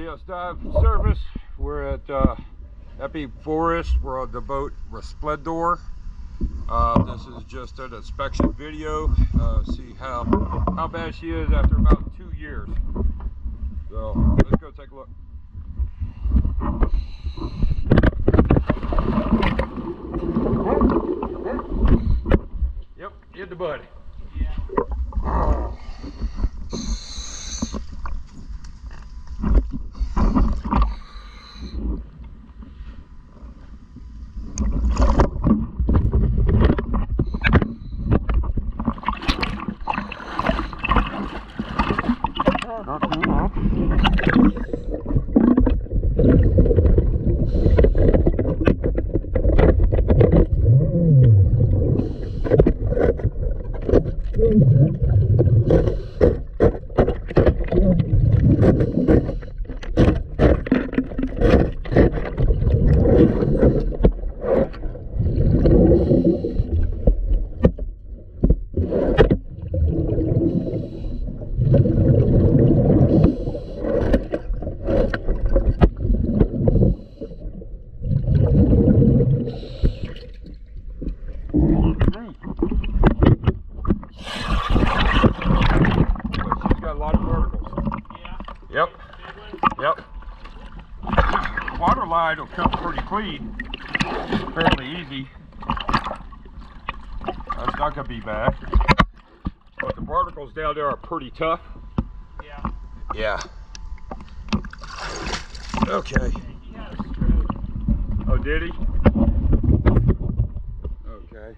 LES dive service. We're at Epi Forest. We're on the boat Resplandor. This is just an inspection video. See how bad she is after about 2 years. So let's go take a look. Yep, hit the bud. Yep. Water line will come pretty clean, fairly easy. That's not gonna be bad. But the barnacles down there are pretty tough. Yeah. Okay. Oh, did he? Okay.